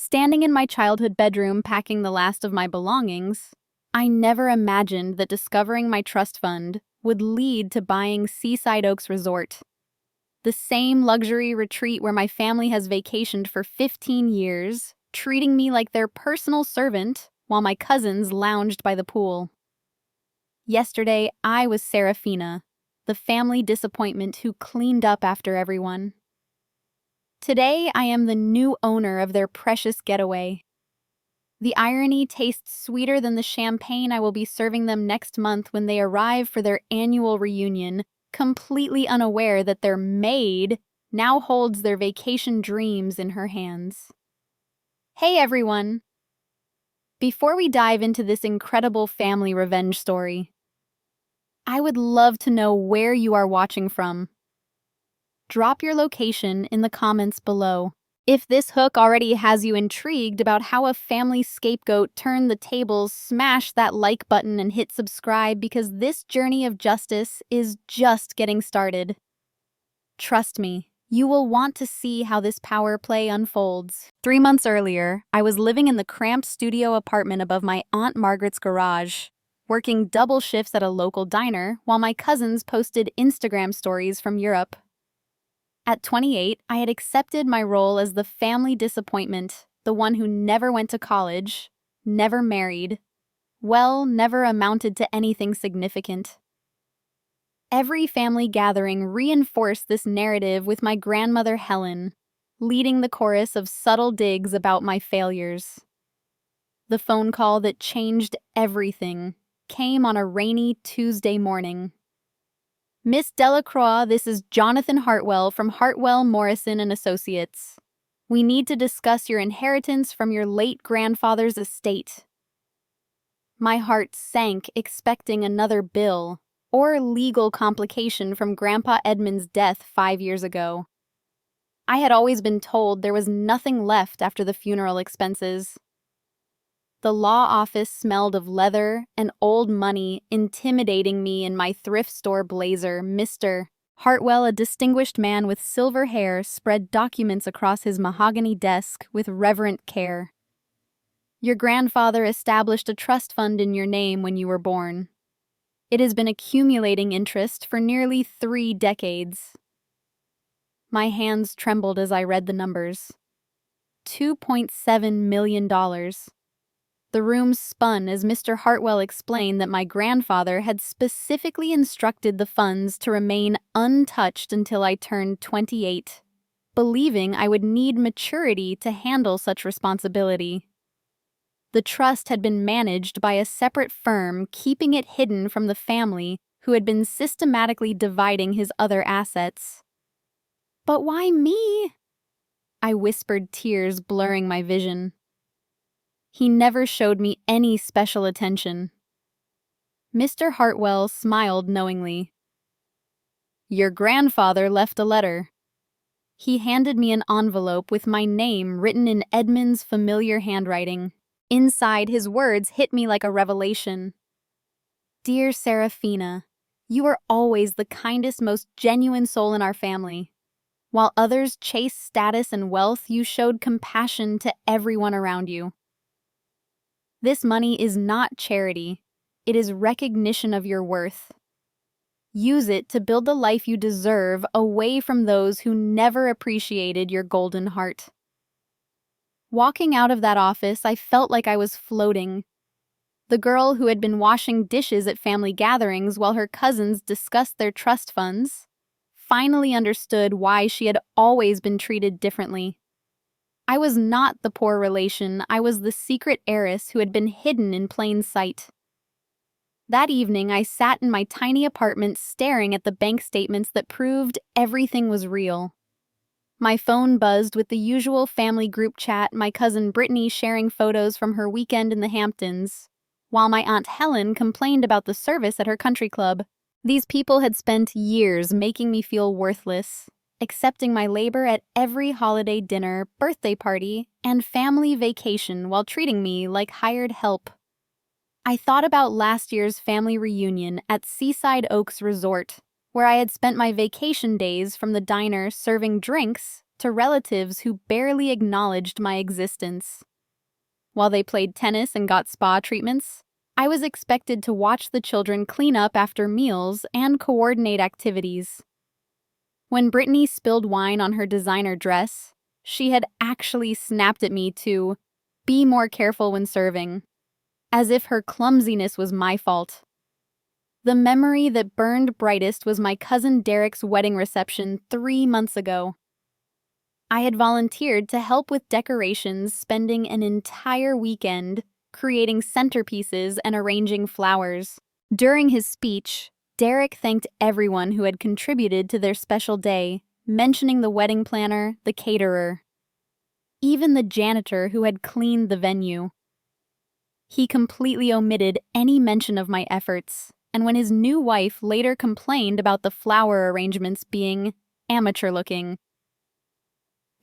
Standing in my childhood bedroom packing the last of my belongings, I never imagined that discovering my trust fund would lead to buying Seaside Oaks Resort, the same luxury retreat where my family has vacationed for 15 years, treating me like their personal servant while my cousins lounged by the pool. Yesterday, I was Serafina, the family disappointment who cleaned up after everyone. Today, I am the new owner of their precious getaway. The irony tastes sweeter than the champagne I will be serving them next month when they arrive for their annual reunion, completely unaware that their maid now holds their vacation dreams in her hands. Hey everyone! Before we dive into this incredible family revenge story, I would love to know where you are watching from. Drop your location in the comments below. If this hook already has you intrigued about how a family scapegoat turned the tables, smash that like button and hit subscribe because this journey of justice is just getting started. Trust me, you will want to see how this power play unfolds. 3 months earlier, I was living in the cramped studio apartment above my Aunt Margaret's garage, working double shifts at a local diner while my cousins posted Instagram stories from Europe. At 28, I had accepted my role as the family disappointment, the one who never went to college, never married, never amounted to anything significant. Every family gathering reinforced this narrative with my grandmother Helen, leading the chorus of subtle digs about my failures. The phone call that changed everything came on a rainy Tuesday morning. Miss Delacroix, this is Jonathan Hartwell from Hartwell, Morrison & Associates. We need to discuss your inheritance from your late grandfather's estate. My heart sank expecting another bill or legal complication from Grandpa Edmund's death 5 years ago. I had always been told there was nothing left after the funeral expenses. The law office smelled of leather and old money, intimidating me in my thrift store blazer. Mr. Hartwell, a distinguished man with silver hair, spread documents across his mahogany desk with reverent care. Your grandfather established a trust fund in your name when you were born. It has been accumulating interest for nearly 3 decades. My hands trembled as I read the numbers. $2.7 million. The room spun as Mr. Hartwell explained that my grandfather had specifically instructed the funds to remain untouched until I turned 28, believing I would need maturity to handle such responsibility. The trust had been managed by a separate firm, keeping it hidden from the family who had been systematically dividing his other assets. But why me? I whispered, tears blurring my vision. He never showed me any special attention. Mr. Hartwell smiled knowingly. Your grandfather left a letter. He handed me an envelope with my name written in Edmund's familiar handwriting. Inside, his words hit me like a revelation. Dear Serafina, you are always the kindest, most genuine soul in our family. While others chased status and wealth, you showed compassion to everyone around you. This money is not charity. It is recognition of your worth. Use it to build the life you deserve away from those who never appreciated your golden heart. Walking out of that office, I felt like I was floating. The girl who had been washing dishes at family gatherings while her cousins discussed their trust funds finally understood why she had always been treated differently. I was not the poor relation, I was the secret heiress who had been hidden in plain sight. That evening, I sat in my tiny apartment staring at the bank statements that proved everything was real. My phone buzzed with the usual family group chat, my cousin Brittany sharing photos from her weekend in the Hamptons, while my Aunt Helen complained about the service at her country club. These people had spent years making me feel worthless, accepting my labor at every holiday dinner, birthday party, and family vacation while treating me like hired help. I thought about last year's family reunion at Seaside Oaks Resort, where I had spent my vacation days from the diner serving drinks to to relatives who barely acknowledged my existence. While they played tennis and got spa treatments, I was expected to watch the children clean up after meals and coordinate activities. When Brittany spilled wine on her designer dress, she had actually snapped at me to be more careful when serving, as if her clumsiness was my fault. The memory that burned brightest was my cousin Derek's wedding reception 3 months ago. I had volunteered to help with decorations, spending an entire weekend creating centerpieces and arranging flowers. During his speech, Derek thanked everyone who had contributed to their special day, mentioning the wedding planner, the caterer, even the janitor who had cleaned the venue. He completely omitted any mention of my efforts, and when his new wife later complained about the flower arrangements being amateur-looking,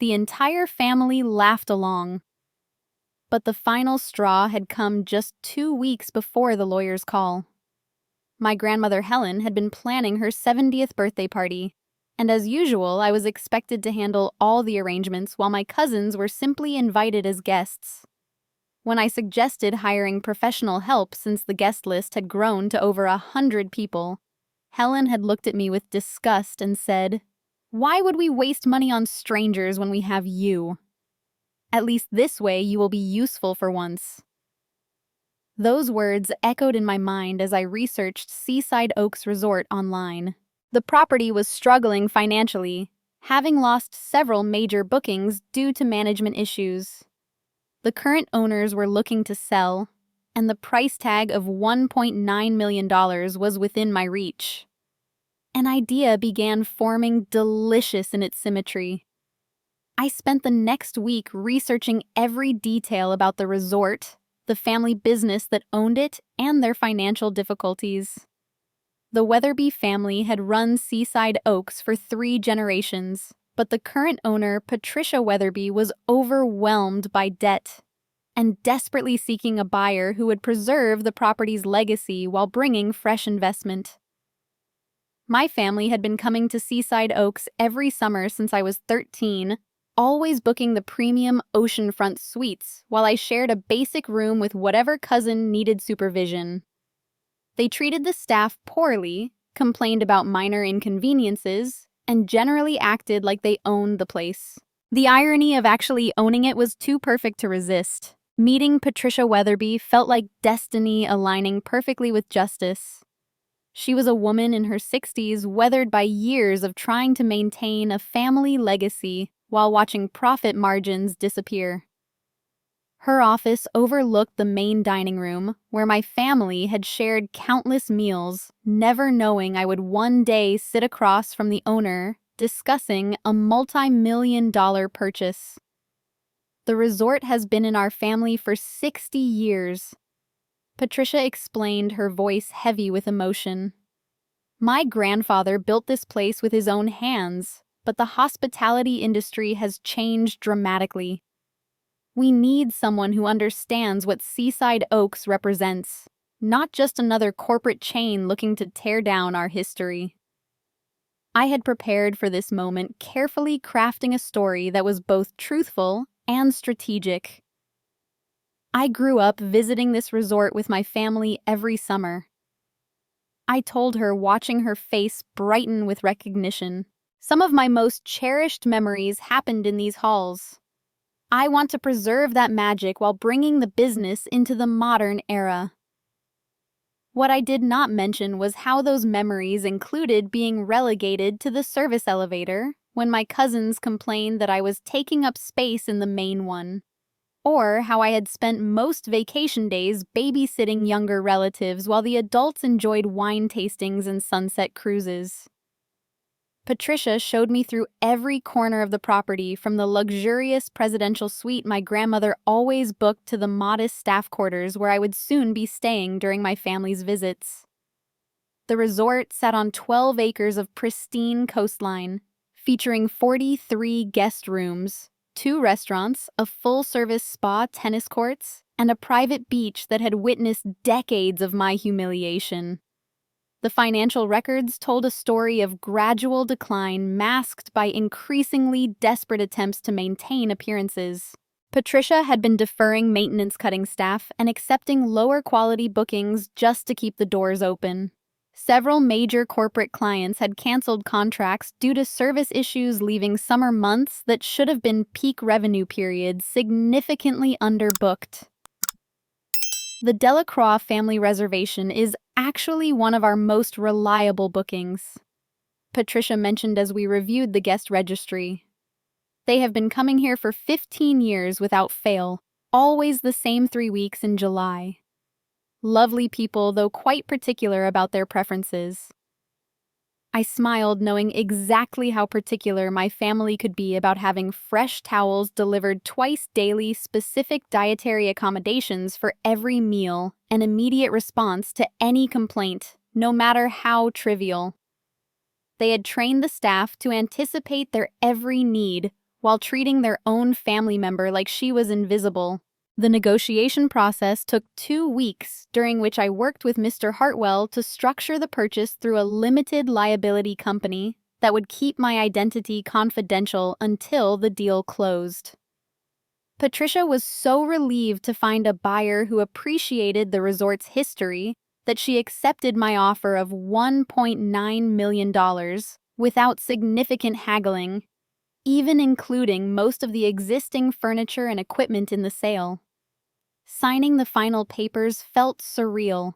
the entire family laughed along. But the final straw had come just 2 weeks before the lawyer's call. My grandmother Helen had been planning her 70th birthday party, and as usual, I was expected to handle all the arrangements while my cousins were simply invited as guests. When I suggested hiring professional help since the guest list had grown to over 100 people, Helen had looked at me with disgust and said, "Why would we waste money on strangers when we have you? At least this way you will be useful for once." Those words echoed in my mind as I researched Seaside Oaks Resort online. The property was struggling financially, having lost several major bookings due to management issues. The current owners were looking to sell, and the price tag of $1.9 million was within my reach. An idea began forming, delicious in its symmetry. I spent the next week researching every detail about the resort, the family business that owned it, and their financial difficulties. The Weatherby family had run Seaside Oaks for 3 generations, but the current owner, Patricia Weatherby, was overwhelmed by debt and desperately seeking a buyer who would preserve the property's legacy while bringing fresh investment. My family had been coming to Seaside Oaks every summer since I was 13, always booking the premium oceanfront suites while I shared a basic room with whatever cousin needed supervision. They treated the staff poorly, complained about minor inconveniences, and generally acted like they owned the place. The irony of actually owning it was too perfect to resist. Meeting Patricia Weatherby felt like destiny aligning perfectly with justice. She was a woman in her 60s, weathered by years of trying to maintain a family legacy while watching profit margins disappear. Her office overlooked the main dining room, where my family had shared countless meals, never knowing I would one day sit across from the owner discussing a multi-million-dollar purchase. The resort has been in our family for 60 years. Patricia explained, her voice heavy with emotion. My grandfather built this place with his own hands, but the hospitality industry has changed dramatically. We need someone who understands what Seaside Oaks represents, not just another corporate chain looking to tear down our history. I had prepared for this moment, carefully crafting a story that was both truthful and strategic. I grew up visiting this resort with my family every summer. I told her, watching her face brighten with recognition. Some of my most cherished memories happened in these halls. I want to preserve that magic while bringing the business into the modern era. What I did not mention was how those memories included being relegated to the service elevator when my cousins complained that I was taking up space in the main one, or how I had spent most vacation days babysitting younger relatives while the adults enjoyed wine tastings and sunset cruises. Patricia showed me through every corner of the property, from the luxurious presidential suite my grandmother always booked to the modest staff quarters where I would soon be staying during my family's visits. The resort sat on 12 acres of pristine coastline, featuring 43 guest rooms, 2 restaurants, a full-service spa, tennis courts, and a private beach that had witnessed decades of my humiliation. The financial records told a story of gradual decline masked by increasingly desperate attempts to maintain appearances. Patricia had been deferring maintenance-cutting staff and accepting lower-quality bookings just to keep the doors open. Several major corporate clients had canceled contracts due to service issues, leaving summer months that should have been peak revenue periods significantly underbooked. The Delacroix family reservation is actually one of our most reliable bookings, Patricia mentioned as we reviewed the guest registry. They have been coming here for 15 years without fail, always the same 3 weeks in July. Lovely people, though quite particular about their preferences. I smiled, knowing exactly how particular my family could be about having fresh towels delivered twice daily, specific dietary accommodations for every meal, and immediate response to any complaint, no matter how trivial. They had trained the staff to anticipate their every need while treating their own family member like she was invisible. The negotiation process took 2 weeks, during which I worked with Mr. Hartwell to structure the purchase through a limited liability company that would keep my identity confidential until the deal closed. Patricia was so relieved to find a buyer who appreciated the resort's history that she accepted my offer of $1.9 million without significant haggling, even including most of the existing furniture and equipment in the sale. Signing the final papers felt surreal.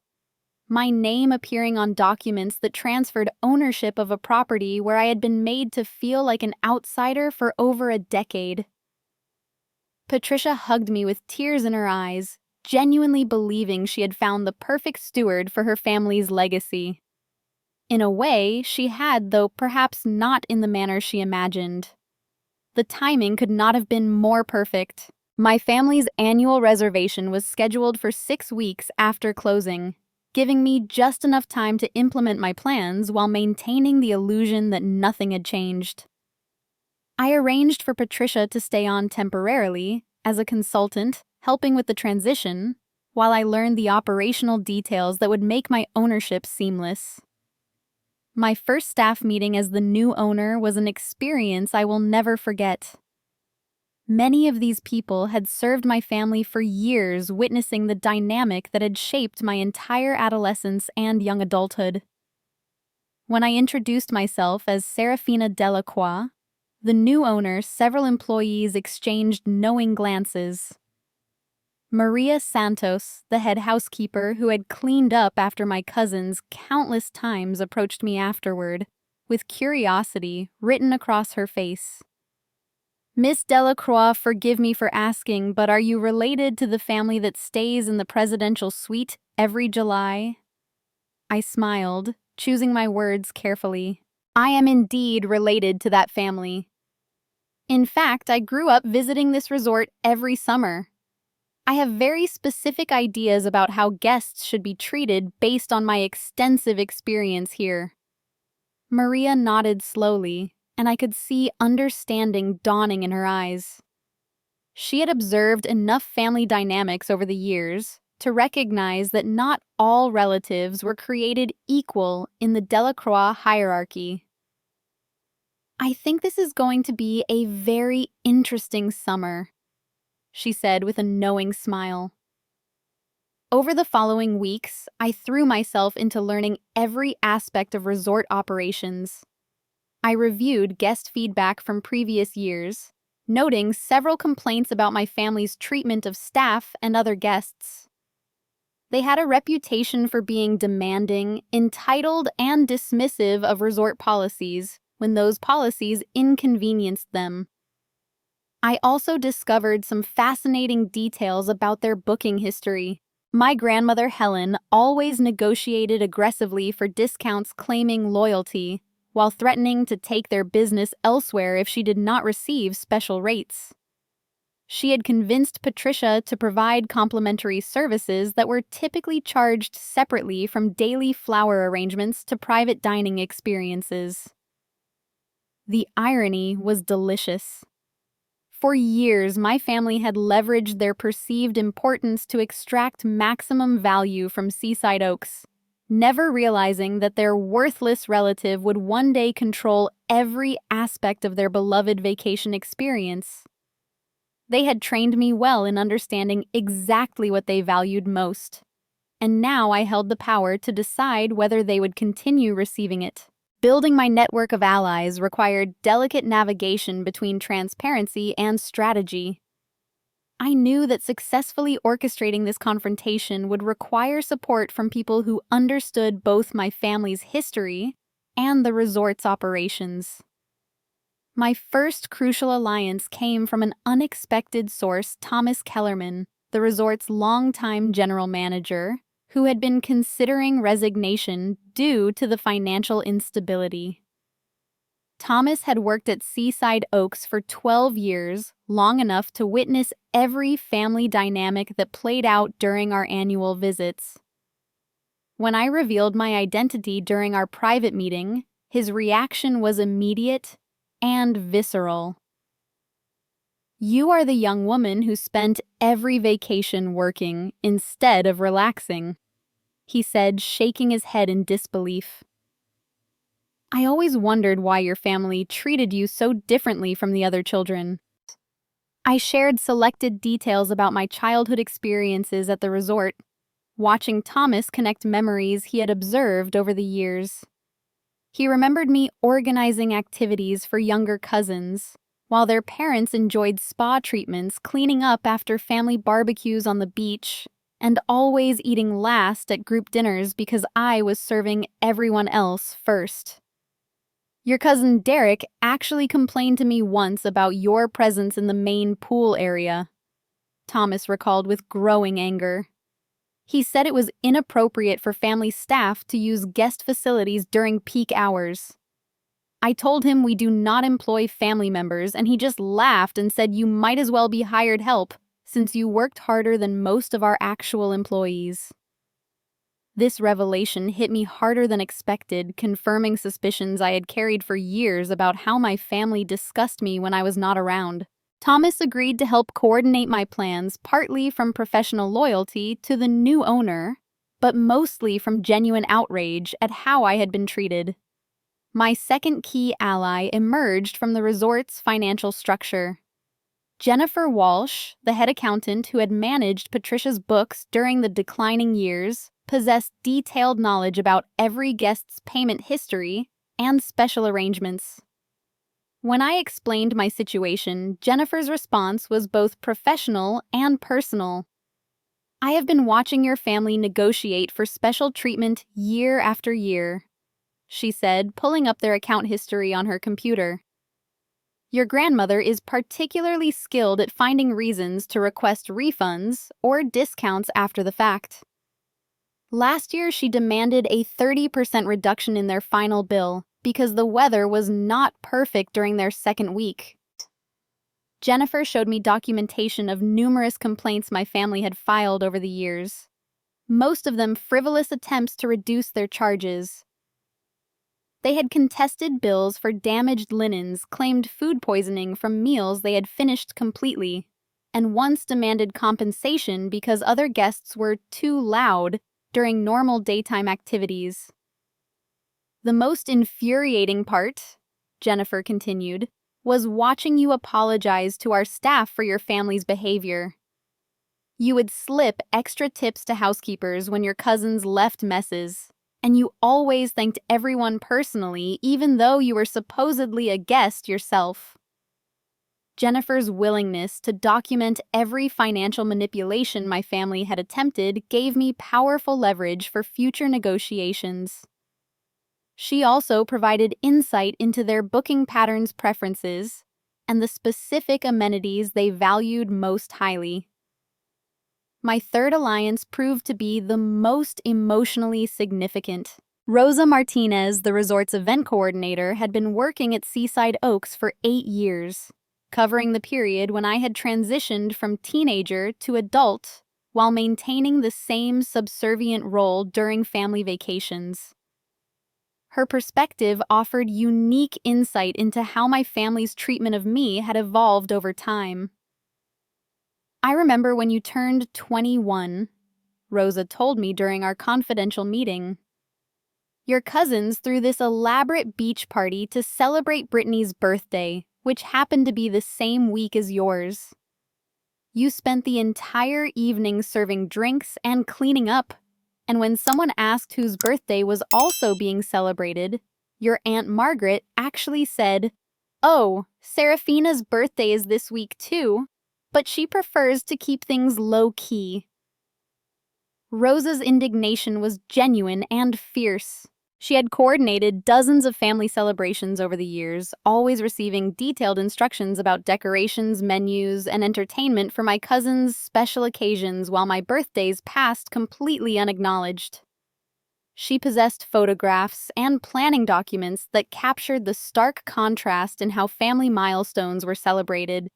My name appearing on documents that transferred ownership of a property where I had been made to feel like an outsider for over a decade. Patricia hugged me with tears in her eyes, genuinely believing she had found the perfect steward for her family's legacy. In a way, she had, though perhaps not in the manner she imagined. The timing could not have been more perfect. My family's annual reservation was scheduled for 6 weeks after closing, giving me just enough time to implement my plans while maintaining the illusion that nothing had changed. I arranged for Patricia to stay on temporarily as a consultant, helping with the transition, while I learned the operational details that would make my ownership seamless. My first staff meeting as the new owner was an experience I will never forget. Many of these people had served my family for years, witnessing the dynamic that had shaped my entire adolescence and young adulthood. When I introduced myself as Serafina Delacroix, the new owner, several employees exchanged knowing glances. Maria Santos, the head housekeeper who had cleaned up after my cousins countless times, approached me afterward, with curiosity written across her face. "Miss Delacroix, forgive me for asking, but are you related to the family that stays in the presidential suite every July?" I smiled, choosing my words carefully. I am indeed related to that family. In fact, I grew up visiting this resort every summer. I have very specific ideas about how guests should be treated based on my extensive experience here. Maria nodded slowly, and I could see understanding dawning in her eyes. She had observed enough family dynamics over the years to recognize that not all relatives were created equal in the Delacroix hierarchy. "I think this is going to be a very interesting summer," she said with a knowing smile. Over the following weeks, I threw myself into learning every aspect of resort operations. I reviewed guest feedback from previous years, noting several complaints about my family's treatment of staff and other guests. They had a reputation for being demanding, entitled, and dismissive of resort policies when those policies inconvenienced them. I also discovered some fascinating details about their booking history. My grandmother Helen always negotiated aggressively for discounts, claiming loyalty, while threatening to take their business elsewhere if she did not receive special rates. She had convinced Patricia to provide complimentary services that were typically charged separately, from daily flower arrangements to private dining experiences. The irony was delicious. For years, my family had leveraged their perceived importance to extract maximum value from Seaside Oaks, never realizing that their worthless relative would one day control every aspect of their beloved vacation experience. They had trained me well in understanding exactly what they valued most, and now I held the power to decide whether they would continue receiving it. Building my network of allies required delicate navigation between transparency and strategy. I knew that successfully orchestrating this confrontation would require support from people who understood both my family's history and the resort's operations. My first crucial alliance came from an unexpected source, Thomas Kellerman, the resort's longtime general manager, who had been considering resignation due to the financial instability. Thomas had worked at Seaside Oaks for 12 years, long enough to witness every family dynamic that played out during our annual visits. When I revealed my identity during our private meeting, his reaction was immediate and visceral. "You are the young woman who spent every vacation working instead of relaxing," he said, shaking his head in disbelief. "I always wondered why your family treated you so differently from the other children." I shared selected details about my childhood experiences at the resort, watching Thomas connect memories he had observed over the years. He remembered me organizing activities for younger cousins, while their parents enjoyed spa treatments, cleaning up after family barbecues on the beach, and always eating last at group dinners because I was serving everyone else first. "Your cousin Derek actually complained to me once about your presence in the main pool area," Thomas recalled with growing anger. "He said it was inappropriate for family staff to use guest facilities during peak hours. I told him we do not employ family members, and he just laughed and said you might as well be hired help, since you worked harder than most of our actual employees." This revelation hit me harder than expected, confirming suspicions I had carried for years about how my family discussed me when I was not around. Thomas agreed to help coordinate my plans, partly from professional loyalty to the new owner, but mostly from genuine outrage at how I had been treated. My second key ally emerged from the resort's financial structure. Jennifer Walsh, the head accountant who had managed Patricia's books during the declining years, possessed detailed knowledge about every guest's payment history and special arrangements. When I explained my situation, Jennifer's response was both professional and personal. "I have been watching your family negotiate for special treatment year after year," she said, pulling up their account history on her computer. "Your grandmother is particularly skilled at finding reasons to request refunds or discounts after the fact. Last year, she demanded a 30% reduction in their final bill because the weather was not perfect during their second week." Jennifer showed me documentation of numerous complaints my family had filed over the years, most of them frivolous attempts to reduce their charges. They had contested bills for damaged linens, claimed food poisoning from meals they had finished completely, and once demanded compensation because other guests were too loud during normal daytime activities. "The most infuriating part," Jennifer continued, "was watching you apologize to our staff for your family's behavior. You would slip extra tips to housekeepers when your cousins left messes, and you always thanked everyone personally, even though you were supposedly a guest yourself." Jennifer's willingness to document every financial manipulation my family had attempted gave me powerful leverage for future negotiations. She also provided insight into their booking patterns' preferences and the specific amenities they valued most highly. My third alliance proved to be the most emotionally significant. Rosa Martinez, the resort's event coordinator, had been working at Seaside Oaks for 8 years, covering the period when I had transitioned from teenager to adult while maintaining the same subservient role during family vacations. Her perspective offered unique insight into how my family's treatment of me had evolved over time. "I remember when you turned 21, Rosa told me during our confidential meeting. Your cousins threw this elaborate beach party to celebrate Brittany's birthday, which happened to be the same week as yours. You spent the entire evening serving drinks and cleaning up, and when someone asked whose birthday was also being celebrated, your Aunt Margaret actually said, "Oh, Seraphina's birthday is this week too, but she prefers to keep things low-key." Rosa's indignation was genuine and fierce. She had coordinated dozens of family celebrations over the years, always receiving detailed instructions about decorations, menus, and entertainment for my cousins' special occasions while my birthdays passed completely unacknowledged. She possessed photographs and planning documents that captured the stark contrast in how family milestones were celebrated.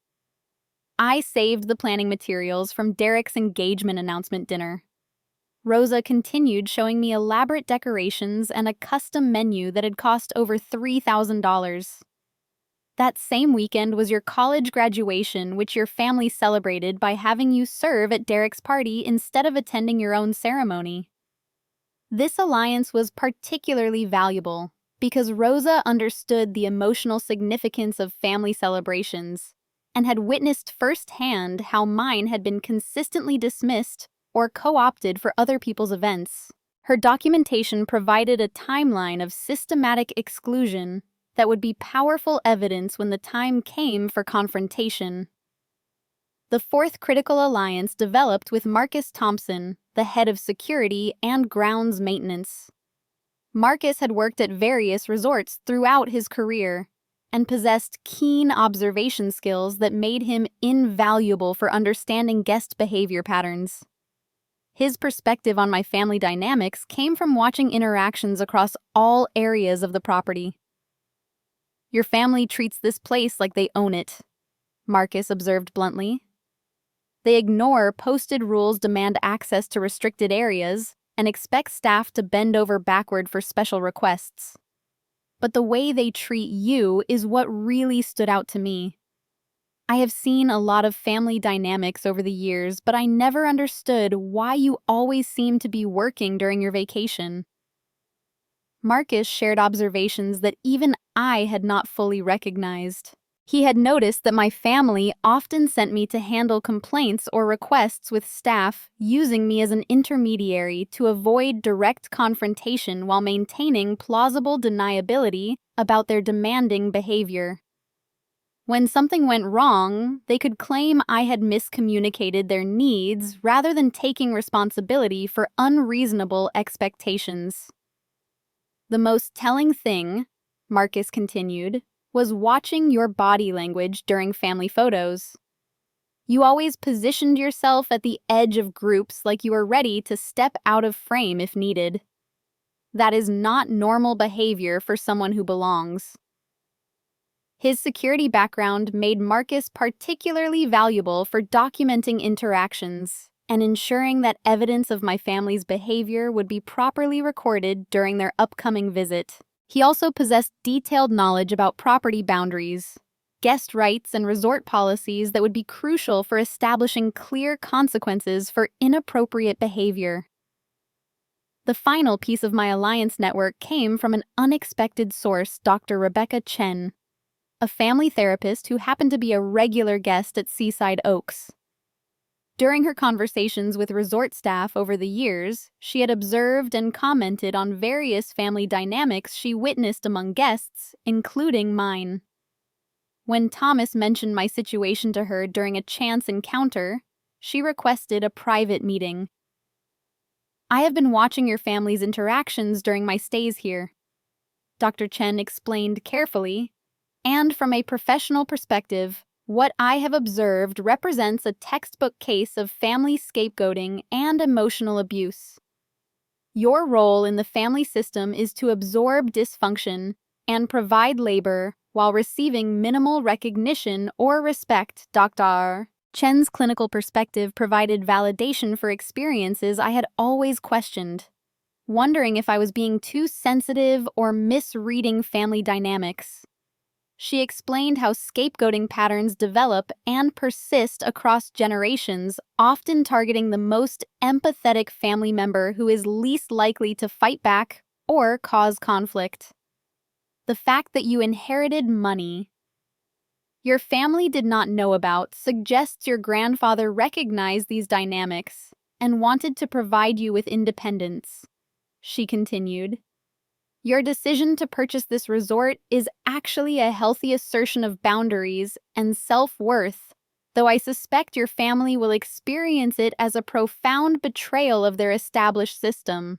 I saved the planning materials from Derek's engagement announcement dinner. Rosa continued showing me elaborate decorations and a custom menu that had cost over $3,000. That same weekend was your college graduation, which your family celebrated by having you serve at Derek's party instead of attending your own ceremony. This alliance was particularly valuable because Rosa understood the emotional significance of family celebrations and had witnessed firsthand how mine had been consistently dismissed or co-opted for other people's events. Her documentation provided a timeline of systematic exclusion that would be powerful evidence when the time came for confrontation. The fourth critical alliance developed with Marcus Thompson, the head of security and grounds maintenance. Marcus had worked at various resorts throughout his career and possessed keen observation skills that made him invaluable for understanding guest behavior patterns. His perspective on my family dynamics came from watching interactions across all areas of the property. "Your family treats this place like they own it," Marcus observed bluntly. "They ignore posted rules, demand access to restricted areas, and expect staff to bend over backward for special requests. But the way they treat you is what really stood out to me. I have seen a lot of family dynamics over the years, but I never understood why you always seem to be working during your vacation." Marcus shared observations that even I had not fully recognized. He had noticed that my family often sent me to handle complaints or requests with staff, using me as an intermediary to avoid direct confrontation while maintaining plausible deniability about their demanding behavior. When something went wrong, they could claim I had miscommunicated their needs rather than taking responsibility for unreasonable expectations. "The most telling thing," Marcus continued, "was watching your body language during family photos. You always positioned yourself at the edge of groups like you were ready to step out of frame if needed. That is not normal behavior for someone who belongs." His security background made Marcus particularly valuable for documenting interactions and ensuring that evidence of my family's behavior would be properly recorded during their upcoming visit. He also possessed detailed knowledge about property boundaries, guest rights, and resort policies that would be crucial for establishing clear consequences for inappropriate behavior. The final piece of my alliance network came from an unexpected source, Dr. Rebecca Chen, a family therapist who happened to be a regular guest at Seaside Oaks. During her conversations with resort staff over the years, she had observed and commented on various family dynamics she witnessed among guests, including mine. When Thomas mentioned my situation to her during a chance encounter, she requested a private meeting. "I have been watching your family's interactions during my stays here," Dr. Chen explained carefully, "and from a professional perspective, what I have observed represents a textbook case of family scapegoating and emotional abuse. Your role in the family system is to absorb dysfunction and provide labor while receiving minimal recognition or respect." Dr. Chen's clinical perspective provided validation for experiences I had always questioned, wondering if I was being too sensitive or misreading family dynamics. She explained how scapegoating patterns develop and persist across generations, often targeting the most empathetic family member who is least likely to fight back or cause conflict. The fact that you inherited money your family did not know about suggests your grandfather recognized these dynamics and wanted to provide you with independence. She continued. Your decision to purchase this resort is actually a healthy assertion of boundaries and self-worth, though I suspect your family will experience it as a profound betrayal of their established system.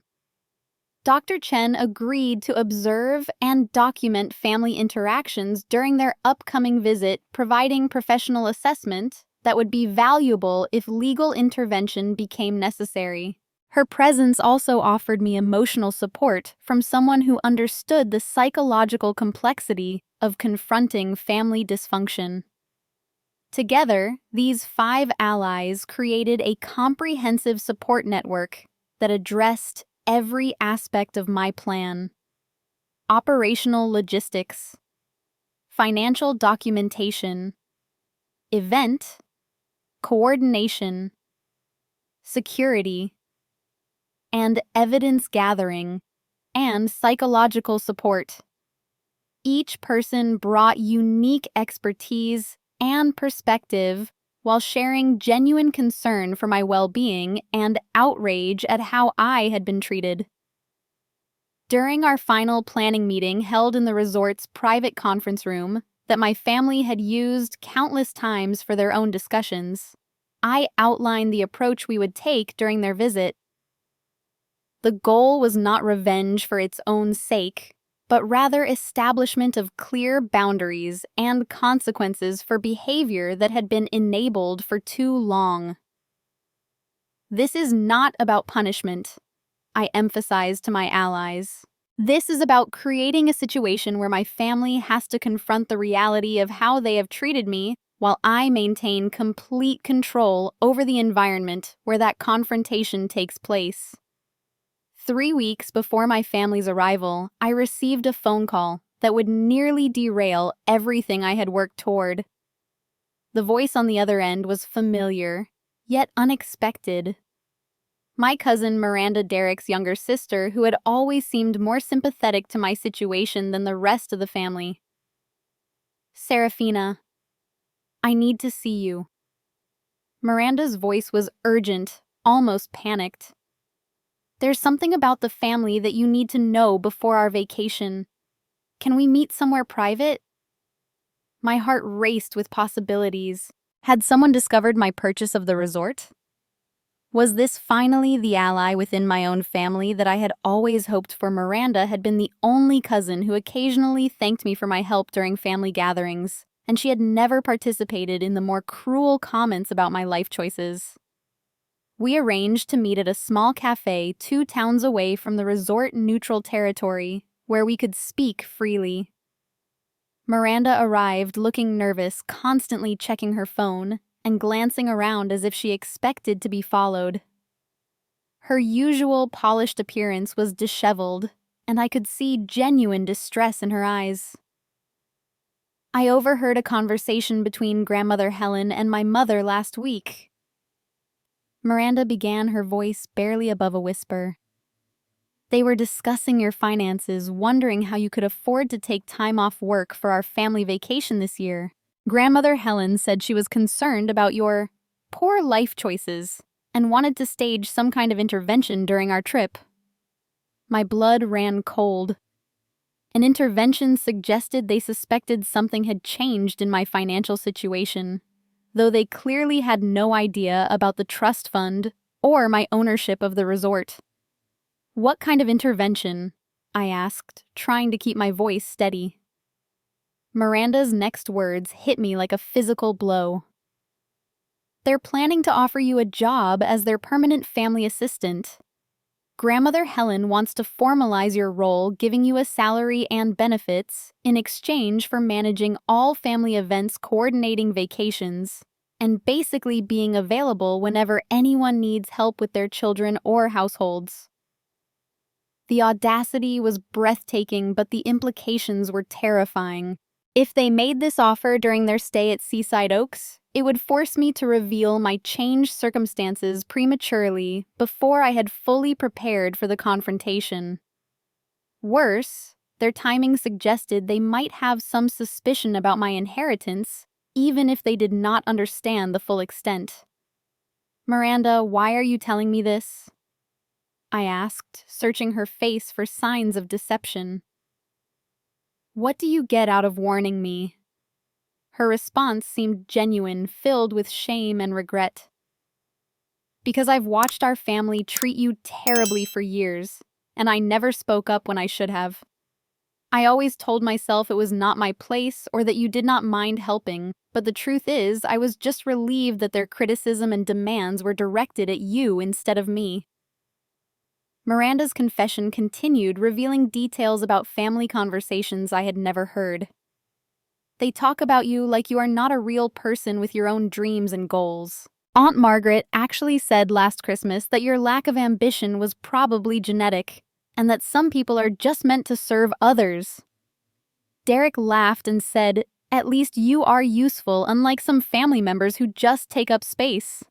Dr. Chen agreed to observe and document family interactions during their upcoming visit, providing professional assessment that would be valuable if legal intervention became necessary. Her presence also offered me emotional support from someone who understood the psychological complexity of confronting family dysfunction. Together, these 5 allies created a comprehensive support network that addressed every aspect of my plan: operational logistics, financial documentation, event, coordination, security, and evidence gathering, and psychological support. Each person brought unique expertise and perspective while sharing genuine concern for my well-being and outrage at how I had been treated. During our final planning meeting held in the resort's private conference room that my family had used countless times for their own discussions, I outlined the approach we would take during their visit. The goal was not revenge for its own sake, but rather establishment of clear boundaries and consequences for behavior that had been enabled for too long. This is not about punishment, I emphasized to my allies. This is about creating a situation where my family has to confront the reality of how they have treated me while I maintain complete control over the environment where that confrontation takes place. 3 weeks before my family's arrival, I received a phone call that would nearly derail everything I had worked toward. The voice on the other end was familiar, yet unexpected. My cousin Miranda Derek's younger sister, who had always seemed more sympathetic to my situation than the rest of the family. Serafina, I need to see you. Miranda's voice was urgent, almost panicked. There's something about the family that you need to know before our vacation. Can we meet somewhere private? My heart raced with possibilities. Had someone discovered my purchase of the resort? Was this finally the ally within my own family that I had always hoped for? Miranda had been the only cousin who occasionally thanked me for my help during family gatherings, and she had never participated in the more cruel comments about my life choices. We arranged to meet at a small cafe 2 towns away from the resort-neutral territory, where we could speak freely. Miranda arrived looking nervous, constantly checking her phone and glancing around as if she expected to be followed. Her usual polished appearance was disheveled, and I could see genuine distress in her eyes. I overheard a conversation between Grandmother Helen and my mother last week. Miranda began, her voice barely above a whisper. They were discussing your finances, wondering how you could afford to take time off work for our family vacation this year. Grandmother Helen said she was concerned about your poor life choices and wanted to stage some kind of intervention during our trip. My blood ran cold. An intervention suggested they suspected something had changed in my financial situation, though they clearly had no idea about the trust fund or my ownership of the resort. What kind of intervention? I asked, trying to keep my voice steady. Miranda's next words hit me like a physical blow. They're planning to offer you a job as their permanent family assistant. Grandmother Helen wants to formalize your role, giving you a salary and benefits in exchange for managing all family events, coordinating vacations, and basically being available whenever anyone needs help with their children or households. The audacity was breathtaking, but the implications were terrifying. If they made this offer during their stay at Seaside Oaks, it would force me to reveal my changed circumstances prematurely before I had fully prepared for the confrontation. Worse, their timing suggested they might have some suspicion about my inheritance, even if they did not understand the full extent. "Miranda, why are you telling me this?" I asked, searching her face for signs of deception. "What do you get out of warning me?" Her response seemed genuine, filled with shame and regret. "Because I've watched our family treat you terribly for years, and I never spoke up when I should have. I always told myself it was not my place or that you did not mind helping, but the truth is, I was just relieved that their criticism and demands were directed at you instead of me." Miranda's confession continued, revealing details about family conversations I had never heard. "They talk about you like you are not a real person with your own dreams and goals. Aunt Margaret actually said last Christmas that your lack of ambition was probably genetic, and that some people are just meant to serve others." Derek laughed and said, "At least you are useful, unlike some family members who just take up space."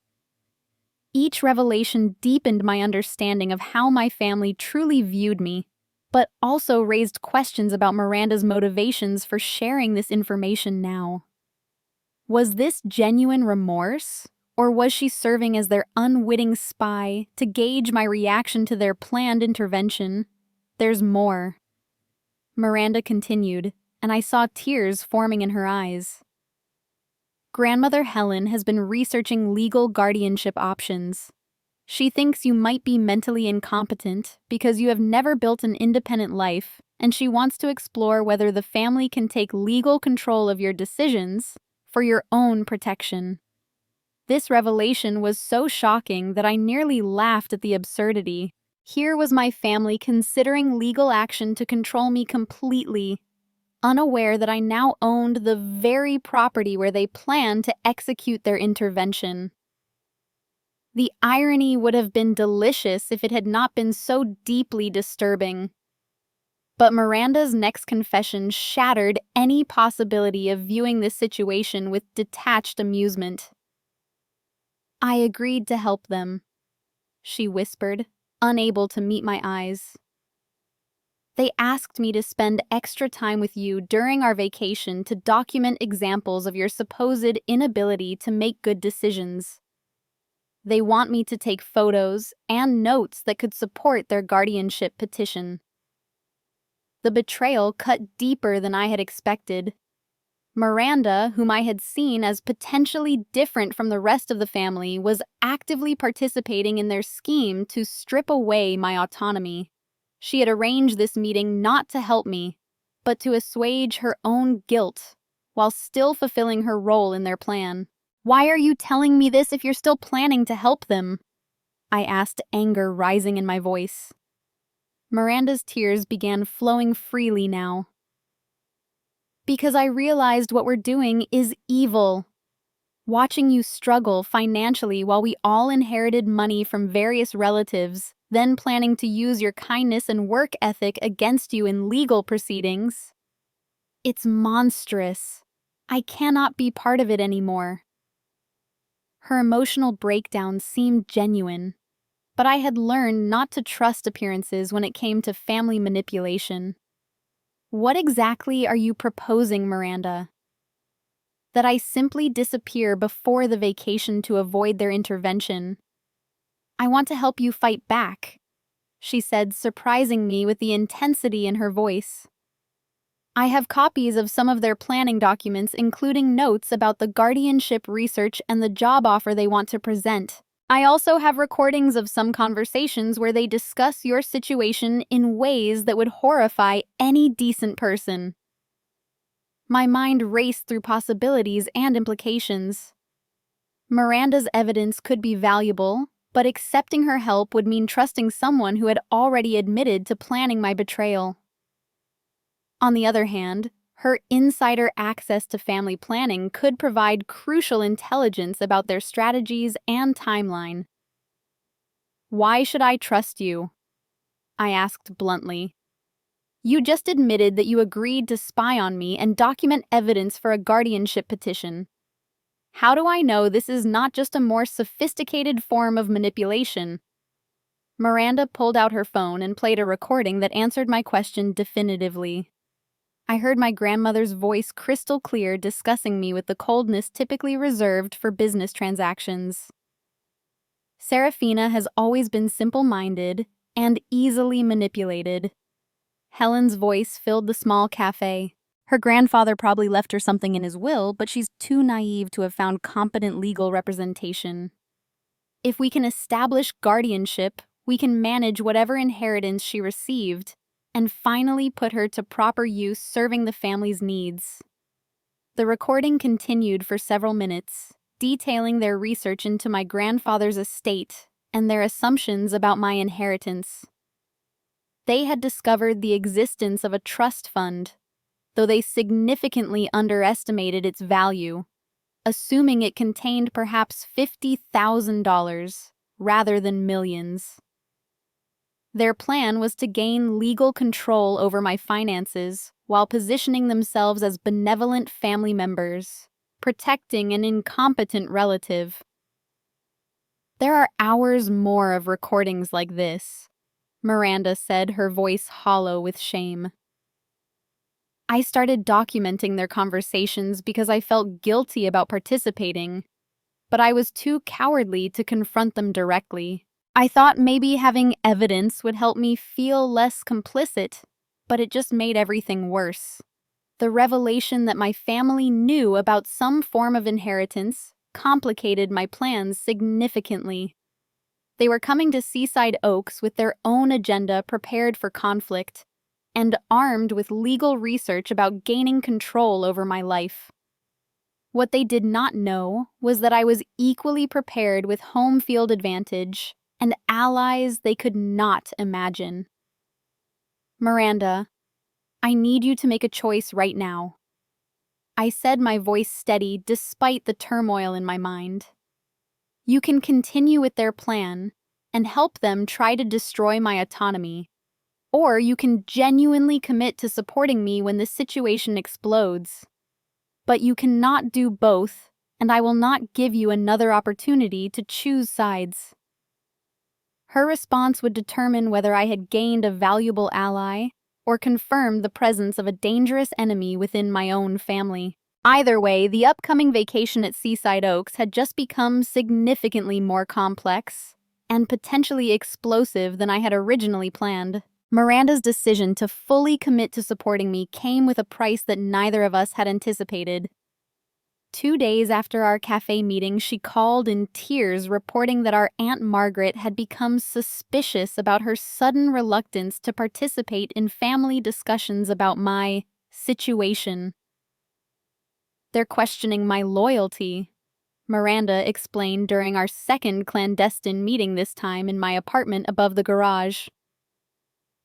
Each revelation deepened my understanding of how my family truly viewed me, but also raised questions about Miranda's motivations for sharing this information now. Was this genuine remorse, or was she serving as their unwitting spy to gauge my reaction to their planned intervention? "There's more," Miranda continued, and I saw tears forming in her eyes. "Grandmother Helen has been researching legal guardianship options. She thinks you might be mentally incompetent because you have never built an independent life, and she wants to explore whether the family can take legal control of your decisions for your own protection." This revelation was so shocking that I nearly laughed at the absurdity. Here was my family considering legal action to control me completely, unaware that I now owned the very property where they planned to execute their intervention. The irony would have been delicious if it had not been so deeply disturbing. But Miranda's next confession shattered any possibility of viewing this situation with detached amusement. "I agreed to help them," she whispered, unable to meet my eyes. "They asked me to spend extra time with you during our vacation to document examples of your supposed inability to make good decisions. They want me to take photos and notes that could support their guardianship petition." The betrayal cut deeper than I had expected. Miranda, whom I had seen as potentially different from the rest of the family, was actively participating in their scheme to strip away my autonomy. She had arranged this meeting not to help me, but to assuage her own guilt, while still fulfilling her role in their plan. "Why are you telling me this if you're still planning to help them?" I asked, anger rising in my voice. Miranda's tears began flowing freely now. "Because I realized what we're doing is evil. Watching you struggle financially while we all inherited money from various relatives, then planning to use your kindness and work ethic against you in legal proceedings. It's monstrous. I cannot be part of it anymore." Her emotional breakdown seemed genuine, but I had learned not to trust appearances when it came to family manipulation. "What exactly are you proposing, Miranda?" "That I simply disappear before the vacation to avoid their intervention. I want to help you fight back," she said, surprising me with the intensity in her voice. "I have copies of some of their planning documents, including notes about the guardianship research and the job offer they want to present. I also have recordings of some conversations where they discuss your situation in ways that would horrify any decent person." My mind raced through possibilities and implications. Miranda's evidence could be valuable, but accepting her help would mean trusting someone who had already admitted to planning my betrayal. On the other hand, her insider access to family planning could provide crucial intelligence about their strategies and timeline. "Why should I trust you?" I asked bluntly. "You just admitted that you agreed to spy on me and document evidence for a guardianship petition. How do I know this is not just a more sophisticated form of manipulation?" Miranda pulled out her phone and played a recording that answered my question definitively. I heard my grandmother's voice crystal clear discussing me with the coldness typically reserved for business transactions. Serafina has always been simple-minded and easily manipulated. Helen's voice filled the small cafe. Her grandfather probably left her something in his will, but she's too naive to have found competent legal representation. If we can establish guardianship, we can manage whatever inheritance she received and finally put her to proper use serving the family's needs. The recording continued for several minutes, detailing their research into my grandfather's estate and their assumptions about my inheritance. They had discovered the existence of a trust fund, though they significantly underestimated its value, assuming it contained perhaps $50,000 rather than millions. Their plan was to gain legal control over my finances while positioning themselves as benevolent family members, protecting an incompetent relative. There are hours more of recordings like this, Miranda said, her voice hollow with shame. I started documenting their conversations because I felt guilty about participating, but I was too cowardly to confront them directly. I thought maybe having evidence would help me feel less complicit, but it just made everything worse. The revelation that my family knew about some form of inheritance complicated my plans significantly. They were coming to Seaside Oaks with their own agenda prepared for conflict, and armed with legal research about gaining control over my life. What they did not know was that I was equally prepared with home field advantage and allies they could not imagine. Miranda, I need you to make a choice right now. I said, my voice steady despite the turmoil in my mind. You can continue with their plan and help them try to destroy my autonomy, or you can genuinely commit to supporting me when the situation explodes. But you cannot do both, and I will not give you another opportunity to choose sides. Her response would determine whether I had gained a valuable ally or confirmed the presence of a dangerous enemy within my own family. Either way, the upcoming vacation at Seaside Oaks had just become significantly more complex and potentially explosive than I had originally planned. Miranda's decision to fully commit to supporting me came with a price that neither of us had anticipated. 2 days after our cafe meeting, she called in tears, reporting that our Aunt Margaret had become suspicious about her sudden reluctance to participate in family discussions about my situation. They're questioning my loyalty, Miranda explained during our second clandestine meeting, this time in my apartment above the garage.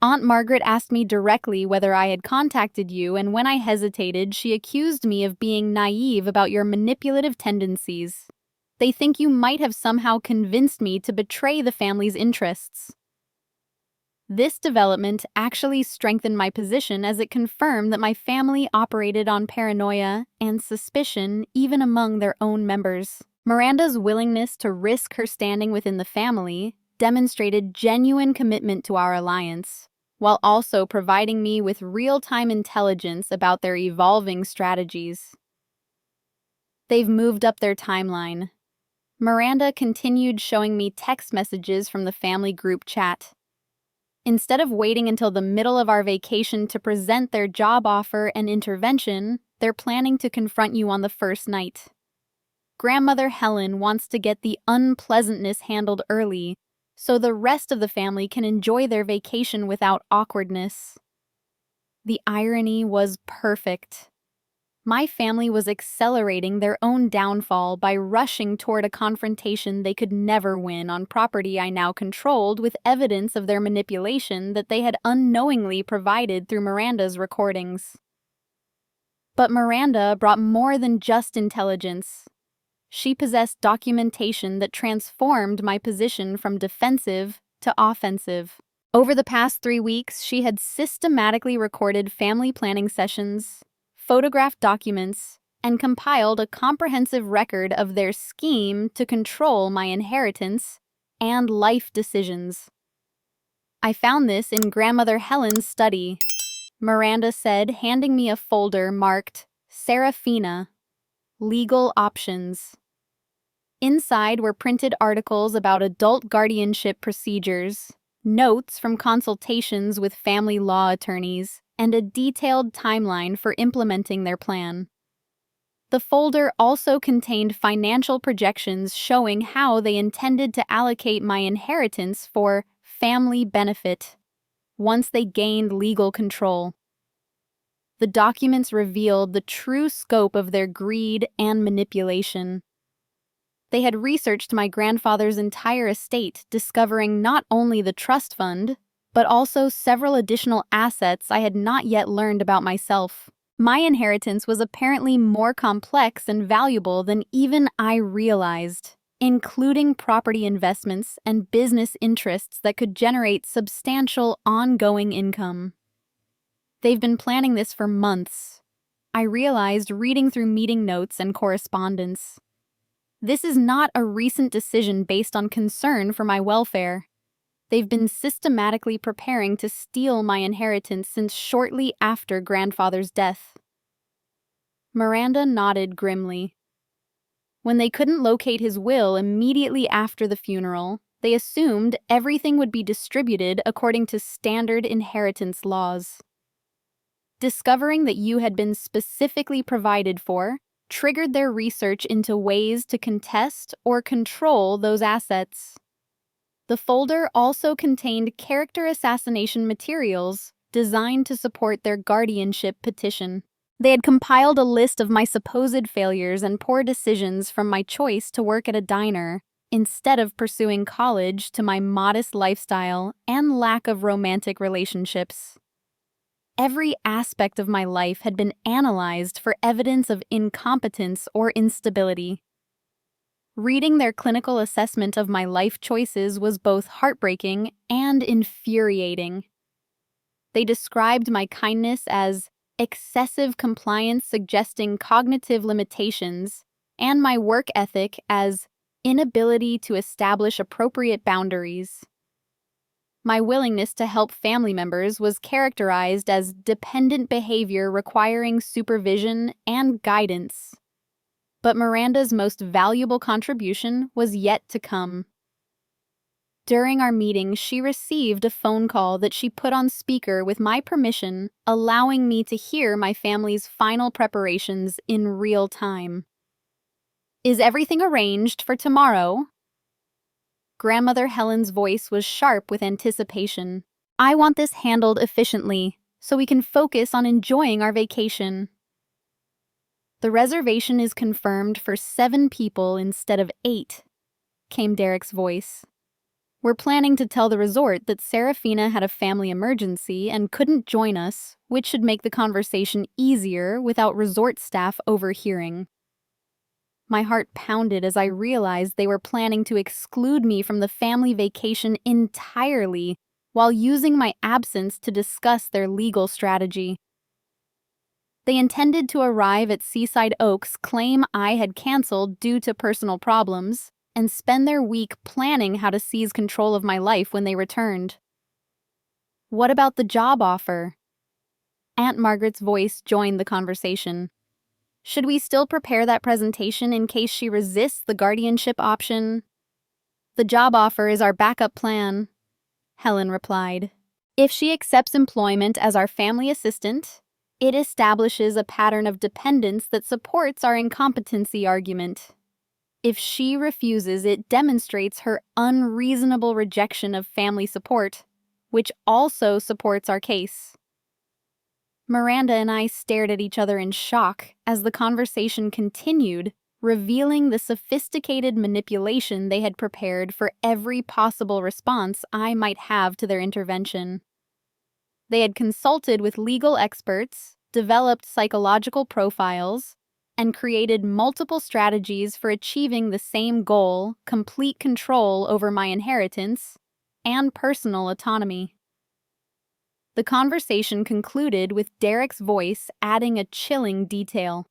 Aunt Margaret asked me directly whether I had contacted you, and when I hesitated, she accused me of being naive about your manipulative tendencies. They think you might have somehow convinced me to betray the family's interests. This development actually strengthened my position, as it confirmed that my family operated on paranoia and suspicion even among their own members. Miranda's willingness to risk her standing within the family demonstrated genuine commitment to our alliance, while also providing me with real-time intelligence about their evolving strategies. They've moved up their timeline. Miranda continued showing me text messages from the family group chat. Instead of waiting until the middle of our vacation to present their job offer and intervention, they're planning to confront you on the first night. Grandmother Helen wants to get the unpleasantness handled early, so the rest of the family can enjoy their vacation without awkwardness. The irony was perfect. My family was accelerating their own downfall by rushing toward a confrontation they could never win on property I now controlled, with evidence of their manipulation that they had unknowingly provided through Miranda's recordings. But Miranda brought more than just intelligence. She possessed documentation that transformed my position from defensive to offensive. Over the past 3 weeks, she had systematically recorded family planning sessions, photographed documents, and compiled a comprehensive record of their scheme to control my inheritance and life decisions. I found this in Grandmother Helen's study, Miranda said, handing me a folder marked Serafina, Legal Options. Inside were printed articles about adult guardianship procedures, notes from consultations with family law attorneys, and a detailed timeline for implementing their plan. The folder also contained financial projections showing how they intended to allocate my inheritance for family benefit once they gained legal control. The documents revealed the true scope of their greed and manipulation. They had researched my grandfather's entire estate, discovering not only the trust fund, but also several additional assets I had not yet learned about myself. My inheritance was apparently more complex and valuable than even I realized, including property investments and business interests that could generate substantial ongoing income. They've been planning this for months, I realized reading through meeting notes and correspondence. This is not a recent decision based on concern for my welfare. They've been systematically preparing to steal my inheritance since shortly after grandfather's death. Miranda nodded grimly. When they couldn't locate his will immediately after the funeral, they assumed everything would be distributed according to standard inheritance laws. Discovering that you had been specifically provided for triggered their research into ways to contest or control those assets. The folder also contained character assassination materials designed to support their guardianship petition. They had compiled a list of my supposed failures and poor decisions, from my choice to work at a diner instead of pursuing college to my modest lifestyle and lack of romantic relationships. Every aspect of my life had been analyzed for evidence of incompetence or instability. Reading their clinical assessment of my life choices was both heartbreaking and infuriating. They described my kindness as excessive compliance suggesting cognitive limitations, and my work ethic as inability to establish appropriate boundaries. My willingness to help family members was characterized as dependent behavior requiring supervision and guidance. But Miranda's most valuable contribution was yet to come. During our meeting, she received a phone call that she put on speaker with my permission, allowing me to hear my family's final preparations in real time. "Is everything arranged for tomorrow?" Grandmother Helen's voice was sharp with anticipation. "I want this handled efficiently, so we can focus on enjoying our vacation." "The reservation is confirmed for 7 people instead of 8, came Derek's voice. "We're planning to tell the resort that Serafina had a family emergency and couldn't join us, which should make the conversation easier without resort staff overhearing." My heart pounded as I realized they were planning to exclude me from the family vacation entirely while using my absence to discuss their legal strategy. They intended to arrive at Seaside Oaks, claim I had canceled due to personal problems, and spend their week planning how to seize control of my life when they returned. "What about the job offer?" Aunt Margaret's voice joined the conversation. "Should we still prepare that presentation in case she resists the guardianship option?" "The job offer is our backup plan," Helen replied. "If she accepts employment as our family assistant, it establishes a pattern of dependence that supports our incompetency argument. If she refuses, it demonstrates her unreasonable rejection of family support, which also supports our case." Miranda and I stared at each other in shock as the conversation continued, revealing the sophisticated manipulation they had prepared for every possible response I might have to their intervention. They had consulted with legal experts, developed psychological profiles, and created multiple strategies for achieving the same goal: complete control over my inheritance and personal autonomy. The conversation concluded with Derek's voice adding a chilling detail.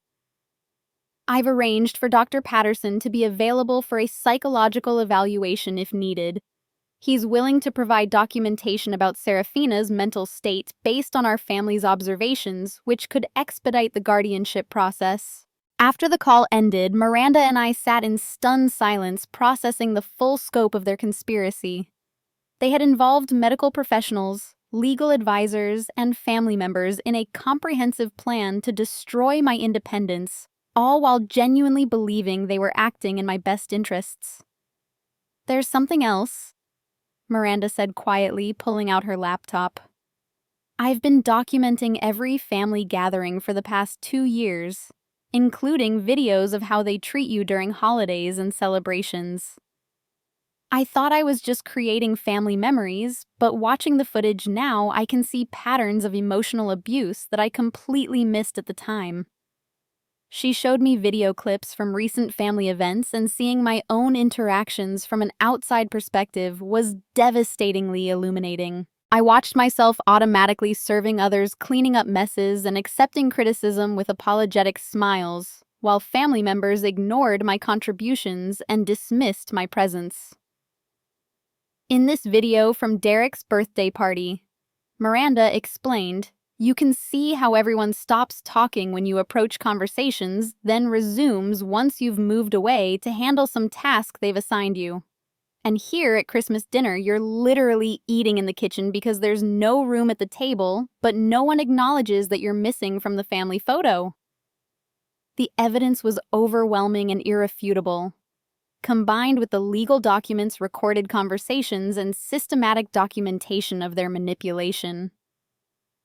"I've arranged for Dr. Patterson to be available for a psychological evaluation if needed. He's willing to provide documentation about Serafina's mental state based on our family's observations, which could expedite the guardianship process. After the call ended, Miranda and I sat in stunned silence, processing the full scope of their conspiracy. They had involved medical professionals, legal advisors, and family members in a comprehensive plan to destroy my independence, all while genuinely believing they were acting in my best interests. "There's something else," Miranda said quietly, pulling out her laptop. "I've been documenting every family gathering for the past 2 years, including videos of how they treat you during holidays and celebrations. I thought I was just creating family memories, but watching the footage now, I can see patterns of emotional abuse that I completely missed at the time." She showed me video clips from recent family events, and seeing my own interactions from an outside perspective was devastatingly illuminating. I watched myself automatically serving others, cleaning up messes, and accepting criticism with apologetic smiles, while family members ignored my contributions and dismissed my presence. In this video from Derek's birthday party, Miranda explained, "You can see how everyone stops talking when you approach conversations, then resumes once you've moved away to handle some task they've assigned you. And here at Christmas dinner, you're literally eating in the kitchen because there's no room at the table, but no one acknowledges that you're missing from the family photo." The evidence was overwhelming and irrefutable. Combined with the legal documents, recorded conversations, and systematic documentation of their manipulation,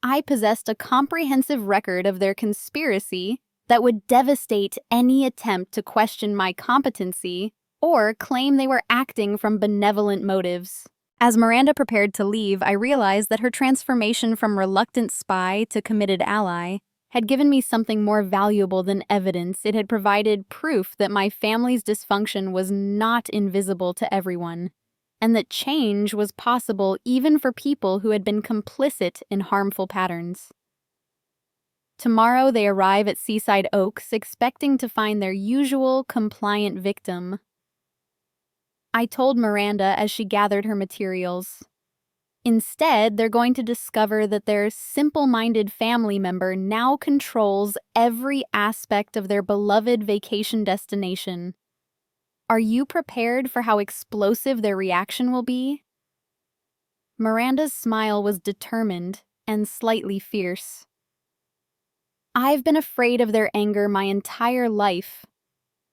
I possessed a comprehensive record of their conspiracy that would devastate any attempt to question my competency or claim they were acting from benevolent motives. As Miranda prepared to leave, I realized that her transformation from reluctant spy to committed ally had given me something more valuable than evidence. It had provided proof that my family's dysfunction was not invisible to everyone, and that change was possible even for people who had been complicit in harmful patterns. Tomorrow they arrive at Seaside Oaks, expecting to find their usual compliant victim. I told Miranda as she gathered her materials. Instead, they're going to discover that their simple-minded family member now controls every aspect of their beloved vacation destination. Are you prepared for how explosive their reaction will be? Miranda's smile was determined and slightly fierce. "I've been afraid of their anger my entire life,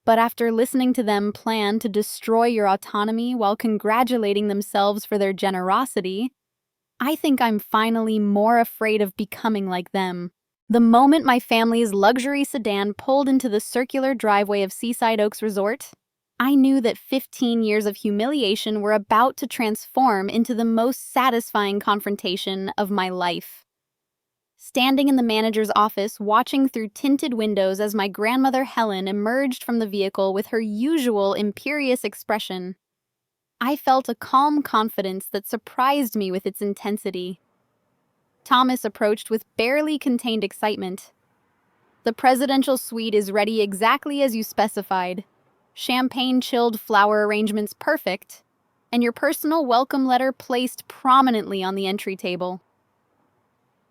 but after listening to them plan to destroy your autonomy while congratulating themselves for their generosity, I think I'm finally more afraid of becoming like them." The moment my family's luxury sedan pulled into the circular driveway of Seaside Oaks Resort, I knew that 15 years of humiliation were about to transform into the most satisfying confrontation of my life. Standing in the manager's office, watching through tinted windows as my grandmother Helen emerged from the vehicle with her usual imperious expression, I felt a calm confidence that surprised me with its intensity. Thomas approached with barely contained excitement. "The presidential suite is ready exactly as you specified. Champagne-chilled flower arrangements perfect, and your personal welcome letter placed prominently on the entry table."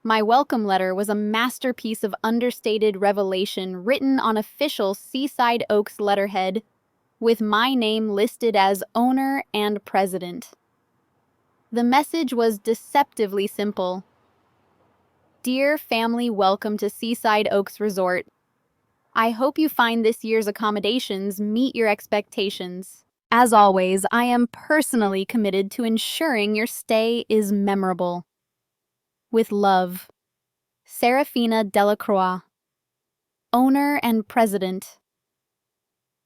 My welcome letter was a masterpiece of understated revelation written on official Seaside Oaks letterhead, with my name listed as owner and president. The message was deceptively simple. "Dear family, welcome to Seaside Oaks Resort. I hope you find this year's accommodations meet your expectations. As always, I am personally committed to ensuring your stay is memorable. With love, Serafina Delacroix, owner and president."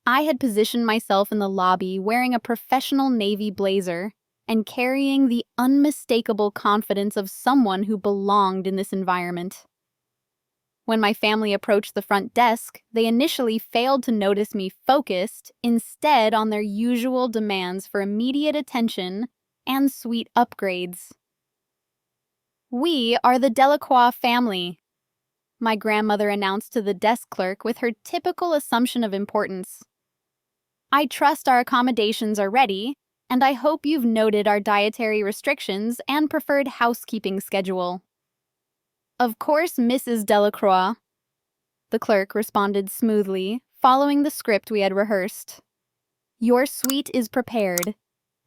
I had positioned myself in the lobby wearing a professional navy blazer and carrying the unmistakable confidence of someone who belonged in this environment. When my family approached the front desk, they initially failed to notice me focused instead on their usual demands for immediate attention and suite upgrades. "We are the Delacroix family," my grandmother announced to the desk clerk with her typical assumption of importance. "I trust our accommodations are ready, and I hope you've noted our dietary restrictions and preferred housekeeping schedule. Of course, Mrs. Delacroix, the clerk responded smoothly, following the script we had rehearsed. Your suite is prepared,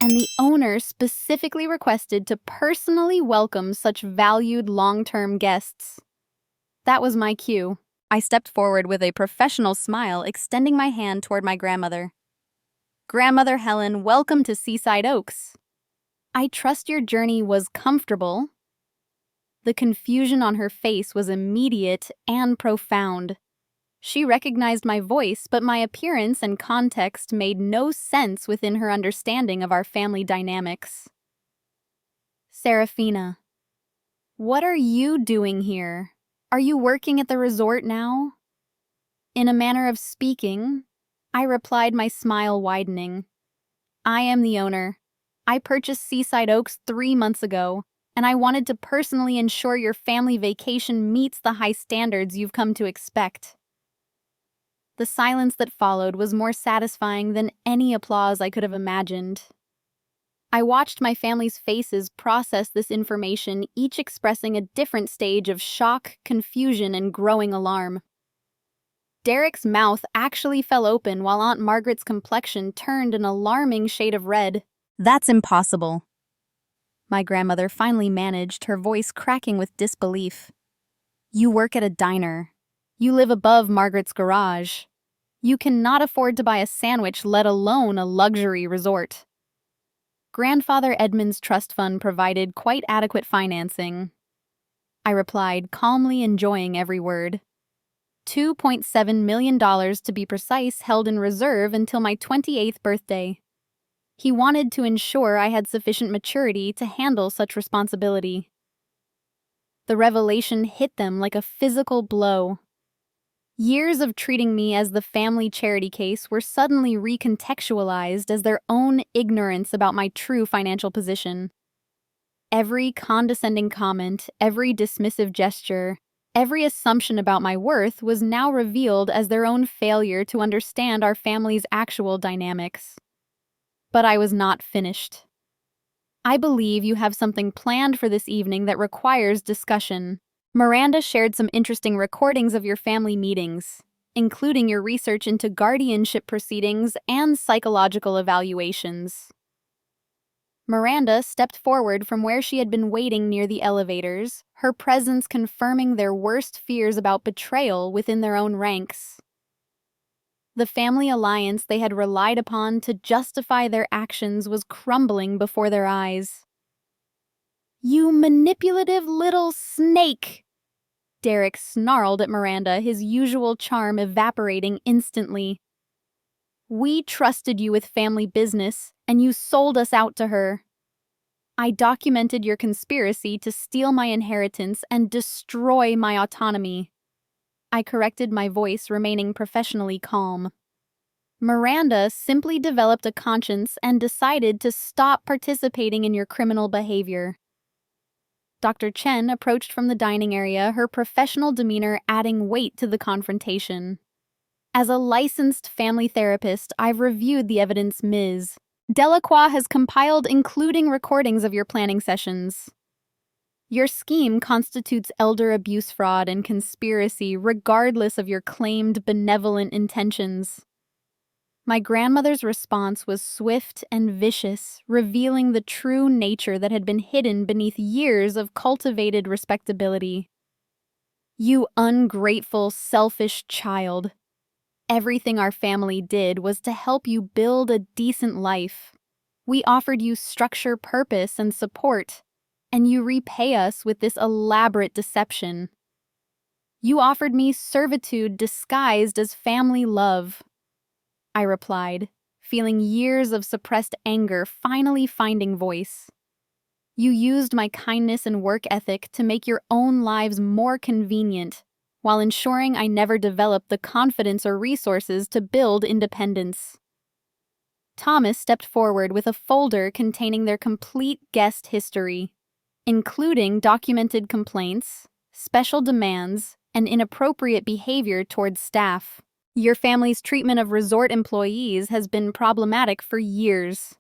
and the owner specifically requested to personally welcome such valued long-term guests. That was my cue. I stepped forward with a professional smile, extending my hand toward my grandmother. Grandmother Helen, welcome to Seaside Oaks. I trust your journey was comfortable. The confusion on her face was immediate and profound. She recognized my voice, but my appearance and context made no sense within her understanding of our family dynamics. Serafina, what are you doing here? Are you working at the resort now? In a manner of speaking, I replied, my smile widening. I am the owner. I purchased Seaside Oaks 3 months ago, and I wanted to personally ensure your family vacation meets the high standards you've come to expect. The silence that followed was more satisfying than any applause I could have imagined. I watched my family's faces process this information, each expressing a different stage of shock, confusion, and growing alarm. Derek's mouth actually fell open while Aunt Margaret's complexion turned an alarming shade of red. That's impossible, my grandmother finally managed, her voice cracking with disbelief. You work at a diner. You live above Margaret's garage. You cannot afford to buy a sandwich, let alone a luxury resort. Grandfather Edmund's trust fund provided quite adequate financing, I replied, calmly enjoying every word. $2.7 million to be precise, held in reserve until my 28th birthday. He wanted to ensure I had sufficient maturity to handle such responsibility. The revelation hit them like a physical blow. Years of treating me as the family charity case were suddenly recontextualized as their own ignorance about my true financial position. Every condescending comment, every dismissive gesture, every assumption about my worth was now revealed as their own failure to understand our family's actual dynamics. But I was not finished. I believe you have something planned for this evening that requires discussion. Miranda shared some interesting recordings of your family meetings, including your research into guardianship proceedings and psychological evaluations. Miranda stepped forward from where she had been waiting near the elevators, her presence confirming their worst fears about betrayal within their own ranks. The family alliance they had relied upon to justify their actions was crumbling before their eyes. You manipulative little snake! Derek snarled at Miranda, his usual charm evaporating instantly. We trusted you with family business, and you sold us out to her. I documented your conspiracy to steal my inheritance and destroy my autonomy. I corrected my voice, remaining professionally calm. Miranda simply developed a conscience and decided to stop participating in your criminal behavior. Dr. Chen approached from the dining area, her professional demeanor adding weight to the confrontation. As a licensed family therapist, I've reviewed the evidence Ms. Delacroix has compiled, including recordings of your planning sessions. Your scheme constitutes elder abuse, fraud, and conspiracy, regardless of your claimed benevolent intentions. My grandmother's response was swift and vicious, revealing the true nature that had been hidden beneath years of cultivated respectability. You ungrateful, selfish child. Everything our family did was to help you build a decent life. We offered you structure, purpose, and support, and you repay us with this elaborate deception. You offered me servitude disguised as family love, I replied, feeling years of suppressed anger finally finding voice. You used my kindness and work ethic to make your own lives more convenient, while ensuring I never developed the confidence or resources to build independence. Thomas stepped forward with a folder containing their complete guest history, including documented complaints, special demands, and inappropriate behavior towards staff. Your family's treatment of resort employees has been problematic for years.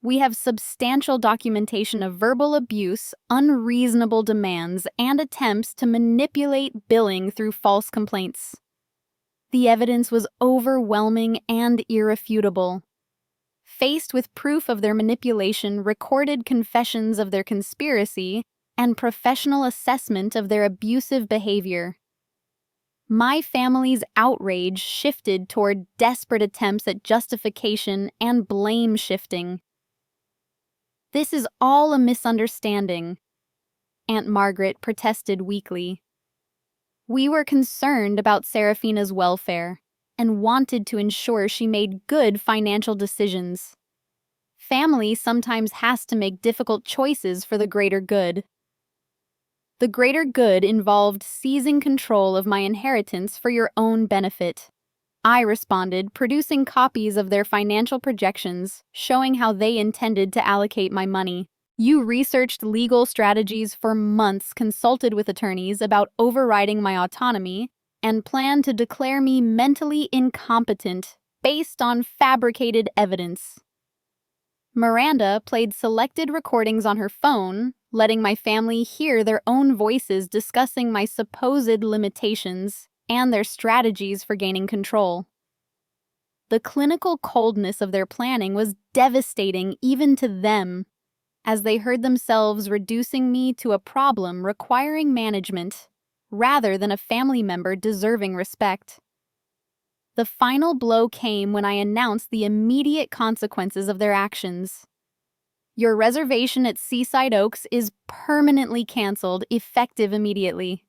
We have substantial documentation of verbal abuse, unreasonable demands, and attempts to manipulate billing through false complaints. The evidence was overwhelming and irrefutable. Faced with proof of their manipulation, recorded confessions of their conspiracy, and professional assessment of their abusive behavior, my family's outrage shifted toward desperate attempts at justification and blame shifting. "This is all a misunderstanding," Aunt Margaret protested weakly. "We were concerned about Serafina's welfare and wanted to ensure she made good financial decisions. Family sometimes has to make difficult choices for the greater good." "The greater good involved seizing control of my inheritance for your own benefit," I responded, producing copies of their financial projections showing how they intended to allocate my money. "You researched legal strategies for months, consulted with attorneys about overriding my autonomy, and planned to declare me mentally incompetent based on fabricated evidence." Miranda played selected recordings on her phone, letting my family hear their own voices discussing my supposed limitations and their strategies for gaining control. The clinical coldness of their planning was devastating even to them, as they heard themselves reducing me to a problem requiring management, rather than a family member deserving respect. The final blow came when I announced the immediate consequences of their actions. "Your reservation at Seaside Oaks is permanently canceled, effective immediately.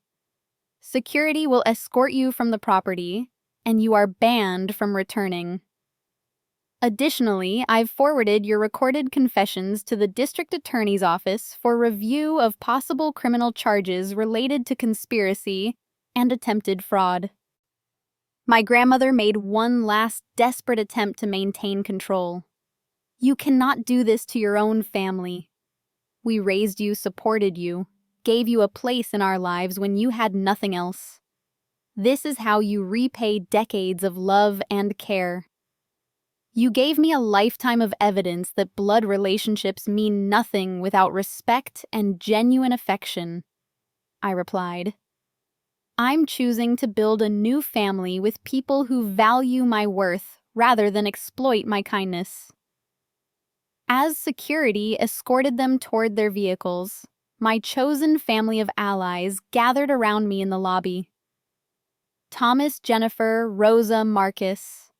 Security will escort you from the property, and you are banned from returning. Additionally, I've forwarded your recorded confessions to the district attorney's office for review of possible criminal charges related to conspiracy and attempted fraud." My grandmother made one last desperate attempt to maintain control. "You cannot do this to your own family. We raised you, supported you, gave you a place in our lives when you had nothing else. This is how you repay decades of love and care. You gave me a lifetime of evidence that blood relationships mean nothing without respect and genuine affection," I replied. "I'm choosing to build a new family with people who value my worth rather than exploit my kindness." As security escorted them toward their vehicles, my chosen family of allies gathered around me in the lobby. Thomas, Jennifer, Rosa, Marcus.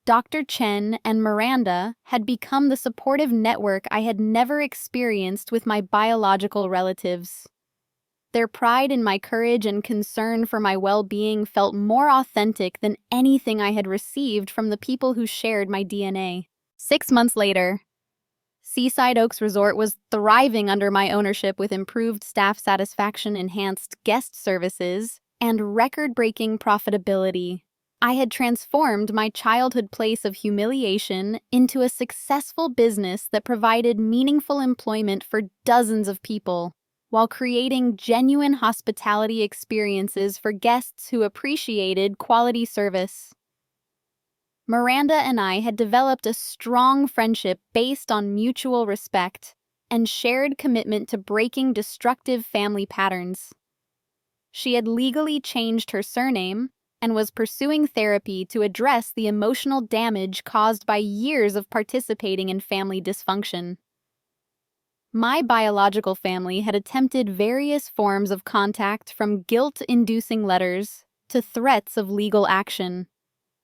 Dr. Chen and Miranda had become the supportive network I had never experienced with my biological relatives. Their pride in my courage and concern for my well-being felt more authentic than anything I had received from the people who shared my DNA. 6 months later, Seaside Oaks Resort was thriving under my ownership with improved staff satisfaction, enhanced guest services, and record-breaking profitability. I had transformed my childhood place of humiliation into a successful business that provided meaningful employment for dozens of people, while creating genuine hospitality experiences for guests who appreciated quality service. Miranda and I had developed a strong friendship based on mutual respect and shared commitment to breaking destructive family patterns. She had legally changed her surname and was pursuing therapy to address the emotional damage caused by years of participating in family dysfunction. My biological family had attempted various forms of contact, from guilt-inducing letters to threats of legal action,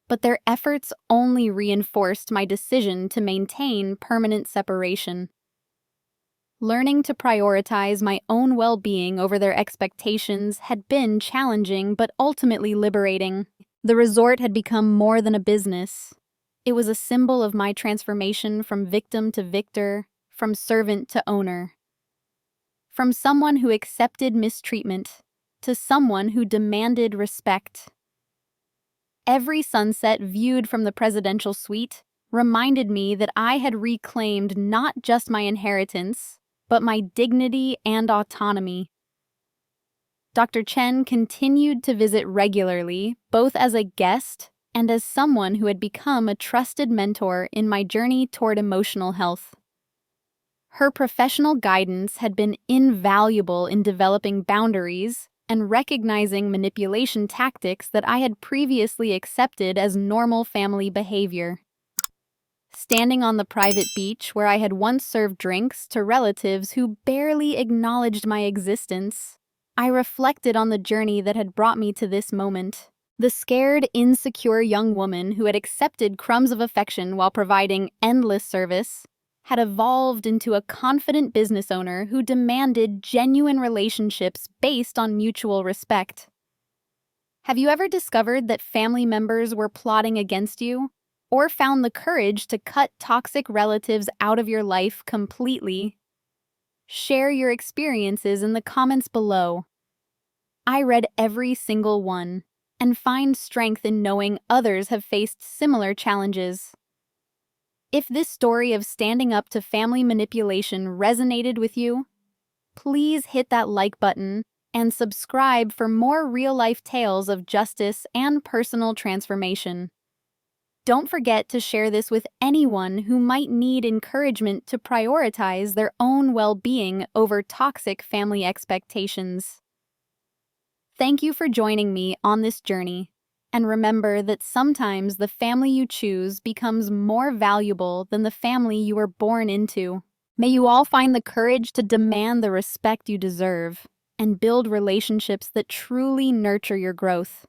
but their efforts only reinforced my decision to maintain permanent separation. Learning to prioritize my own well-being over their expectations had been challenging but ultimately liberating. The resort had become more than a business. It was a symbol of my transformation from victim to victor, from servant to owner. From someone who accepted mistreatment to someone who demanded respect. Every sunset viewed from the presidential suite reminded me that I had reclaimed not just my inheritance, but my dignity and autonomy. Dr. Chen continued to visit regularly, both as a guest and as someone who had become a trusted mentor in my journey toward emotional health. Her professional guidance had been invaluable in developing boundaries and recognizing manipulation tactics that I had previously accepted as normal family behavior. Standing on the private beach where I had once served drinks to relatives who barely acknowledged my existence, I reflected on the journey that had brought me to this moment. The scared, insecure young woman who had accepted crumbs of affection while providing endless service had evolved into a confident business owner who demanded genuine relationships based on mutual respect. Have you ever discovered that family members were plotting against you? Or found the courage to cut toxic relatives out of your life completely? Share your experiences in the comments below. I read every single one and find strength in knowing others have faced similar challenges. If this story of standing up to family manipulation resonated with you, please hit that like button and subscribe for more real-life tales of justice and personal transformation. Don't forget to share this with anyone who might need encouragement to prioritize their own well-being over toxic family expectations. Thank you for joining me on this journey, and remember that sometimes the family you choose becomes more valuable than the family you were born into. May you all find the courage to demand the respect you deserve and build relationships that truly nurture your growth.